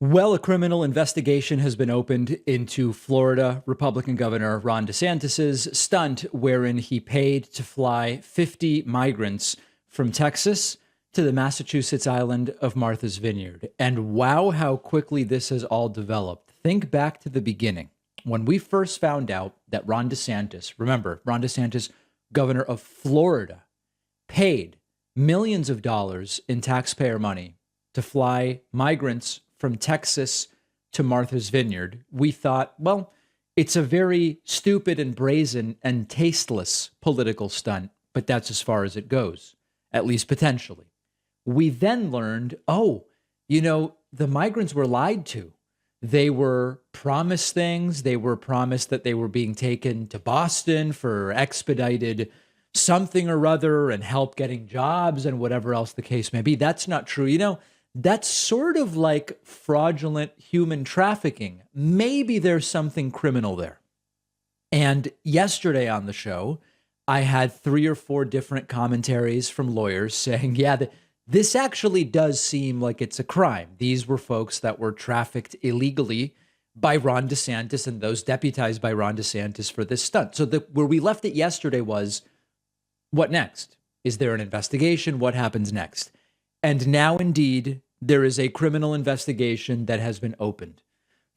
Well, a criminal investigation has been opened into Florida Republican Governor Ron DeSantis's stunt, wherein he paid to fly 50 migrants from Texas to the Massachusetts island of Martha's Vineyard. And wow, how quickly this has all developed. Think back to the beginning. When we first found out that Ron DeSantis, remember, Ron DeSantis, governor of Florida, paid millions of dollars in taxpayer money to fly migrants from Texas to Martha's Vineyard, we thought, well, it's a very stupid and brazen and tasteless political stunt, but that's as far as it goes, at least potentially. We then learned, the migrants were lied to. They were promised things. They were promised that they were being taken to Boston for expedited something or other and help getting jobs and whatever else the case may be. That's not true. That's sort of like fraudulent human trafficking. Maybe there's something criminal there. And yesterday on the show, I had 3 or 4 different commentaries from lawyers saying, this actually does seem like it's a crime. These were folks that were trafficked illegally by Ron DeSantis and those deputized by Ron DeSantis for this stunt. So where we left it yesterday was, what next? Is there an investigation? What happens next? And now, indeed, there is a criminal investigation that has been opened.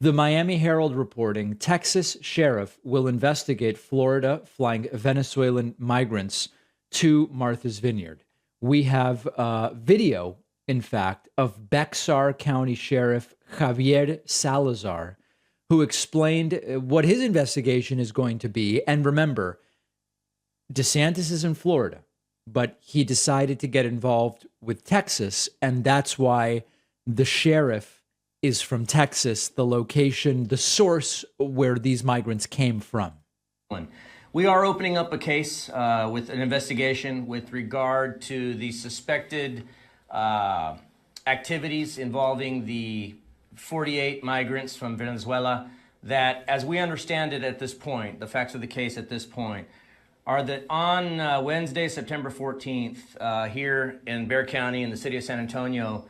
The Miami Herald reporting, Texas sheriff will investigate Florida flying Venezuelan migrants to Martha's Vineyard. We have video, in fact, of Bexar County Sheriff Javier Salazar, who explained what his investigation is going to be. And remember, DeSantis is in Florida, but he decided to get involved with Texas, and that's why the sheriff is from Texas, the location, the source where these migrants came from. We are opening up a case with an investigation with regard to the suspected activities involving the 48 migrants from Venezuela that, as we understand it at this point, the facts of the case at this point, are that on Wednesday, September 14th, here in Bexar County in the city of San Antonio,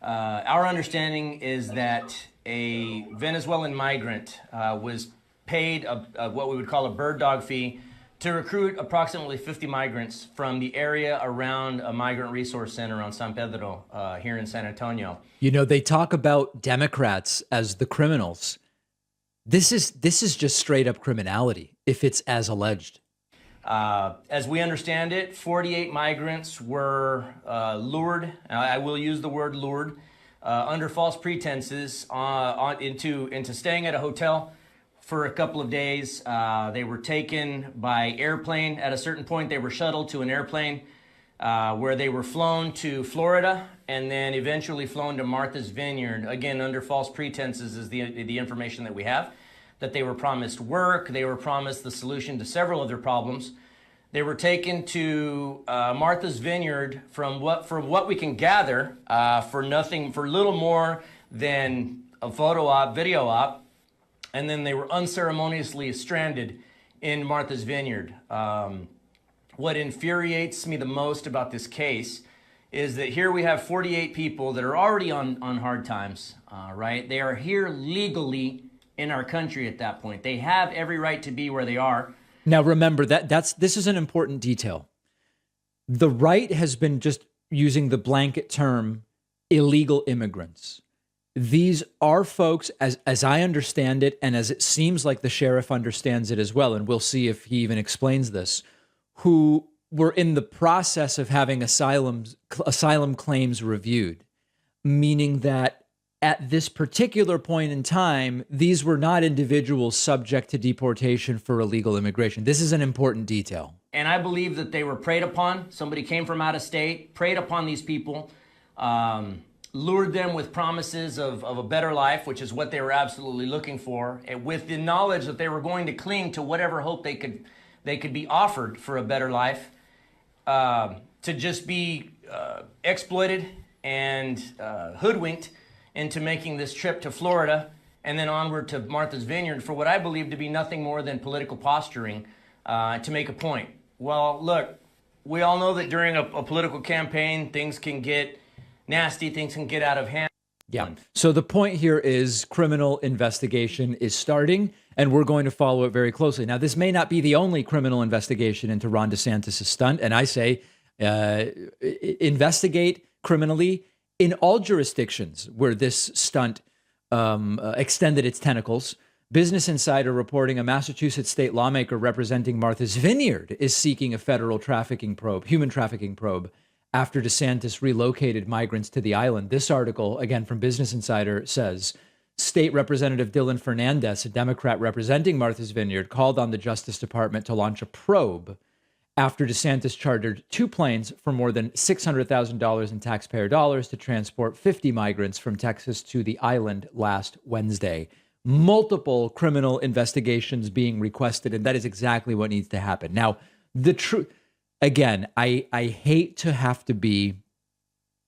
our understanding is that a Venezuelan migrant was paid what we would call a bird dog fee to recruit approximately 50 migrants from the area around a migrant resource center on San Pedro here in San Antonio. They talk about Democrats as the criminals. This is just straight up criminality if it's as alleged. As we understand it, 48 migrants were lured, I will use the word lured, under false pretenses into staying at a hotel for a couple of days. They were taken by airplane. At a certain point, they were shuttled to an airplane where they were flown to Florida and then eventually flown to Martha's Vineyard, again, under false pretenses is the information that we have. That they were promised work, they were promised the solution to several of their problems. They were taken to Martha's Vineyard from what we can gather for little more than a photo op, video op, and then they were unceremoniously stranded in Martha's Vineyard. What infuriates me the most about this case is that here we have 48 people that are already on hard times, right? They are here legally in our country at that point. They have every right to be where they are. Now, remember this is an important detail. The right has been just using the blanket term illegal immigrants. These are folks, as I understand it, and as it seems like the sheriff understands it as well, and we'll see if he even explains this, who were in the process of having asylum claims reviewed, meaning that at this particular point in time, these were not individuals subject to deportation for illegal immigration. This is an important detail. And I believe that they were preyed upon. Somebody came from out of state, preyed upon these people, lured them with promises of a better life, which is what they were absolutely looking for, and with the knowledge that they were going to cling to whatever hope they could be offered for a better life, to just be exploited and hoodwinked into making this trip to Florida and then onward to Martha's Vineyard for what I believe to be nothing more than political posturing to make a point. Well, look, we all know that during a political campaign, things can get nasty, things can get out of hand. Yeah. So the point here is criminal investigation is starting, and we're going to follow it very closely. Now, this may not be the only criminal investigation into Ron DeSantis' stunt, and I say investigate criminally in all jurisdictions where this stunt extended its tentacles. Business Insider reporting a Massachusetts state lawmaker representing Martha's Vineyard is seeking a federal human trafficking probe, after DeSantis relocated migrants to the island. This article, again from Business Insider, says State Representative Dylan Fernandez, a Democrat representing Martha's Vineyard, called on the Justice Department to launch a probe after DeSantis chartered 2 planes for more than $600,000 in taxpayer dollars to transport 50 migrants from Texas to the island last Wednesday. Multiple criminal investigations being requested, and that is exactly what needs to happen. Now, the truth, again, I hate to have to be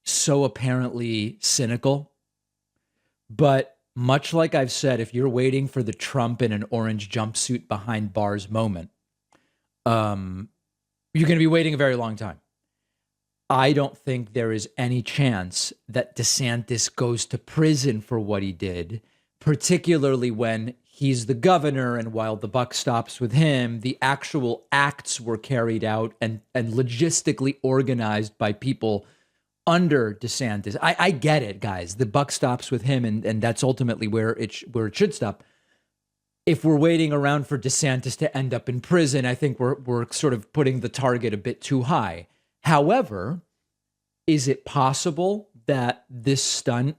so apparently cynical, but much like I've said, if you're waiting for the Trump in an orange jumpsuit behind bars moment, you're going to be waiting a very long time. I don't think there is any chance that DeSantis goes to prison for what he did, particularly when he's the governor, and while the buck stops with him, the actual acts were carried out and logistically organized by people under DeSantis. I get it, guys. The buck stops with him, and that's ultimately where it should stop. If we're waiting around for DeSantis to end up in prison, I think we're sort of putting the target a bit too high. However, is it possible that this stunt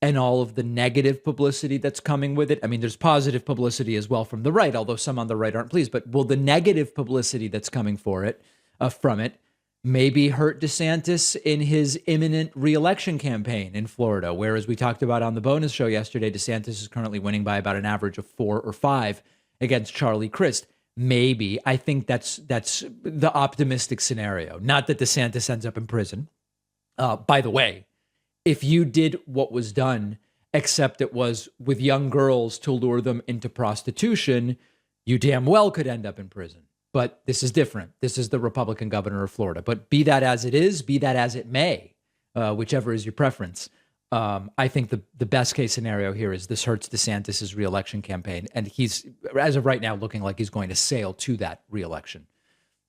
and all of the negative publicity that's coming with it, I mean, there's positive publicity as well from the right, although some on the right aren't pleased, but will the negative publicity that's coming from it maybe hurt DeSantis in his imminent reelection campaign in Florida, where, as we talked about on the bonus show yesterday, DeSantis is currently winning by about an average of 4 or 5 against Charlie Crist. Maybe. I think that's the optimistic scenario. Not that DeSantis ends up in prison. By the way, if you did what was done, except it was with young girls to lure them into prostitution, you damn well could end up in prison. But this is different. This is the Republican governor of Florida. But be that as it is, be that as it may, whichever is your preference, I think the best case scenario here is this hurts DeSantis' reelection campaign. And he's, as of right now, looking like he's going to sail to that reelection.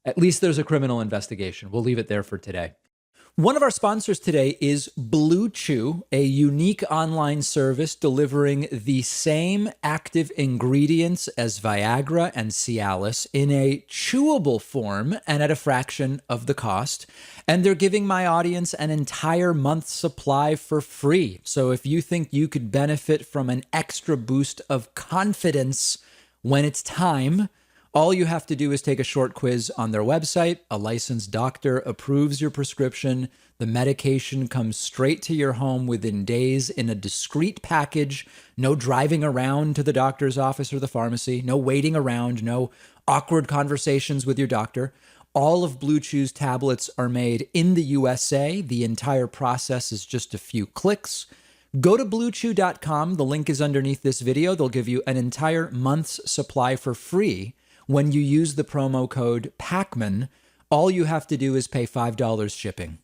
At least there's a criminal investigation. We'll leave it there for today. One of our sponsors today is Blue Chew, a unique online service delivering the same active ingredients as Viagra and Cialis in a chewable form and at a fraction of the cost. And they're giving my audience an entire month's supply for free. So if you think you could benefit from an extra boost of confidence when it's time, all you have to do is take a short quiz on their website. A licensed doctor approves your prescription. The medication comes straight to your home within days in a discreet package. No driving around to the doctor's office or the pharmacy. No waiting around. No awkward conversations with your doctor. All of Blue Chew's tablets are made in the USA. The entire process is just a few clicks. Go to bluechew.com. The link is underneath this video. They'll give you an entire month's supply for free when you use the promo code PACMAN. All you have to do is pay $5 shipping.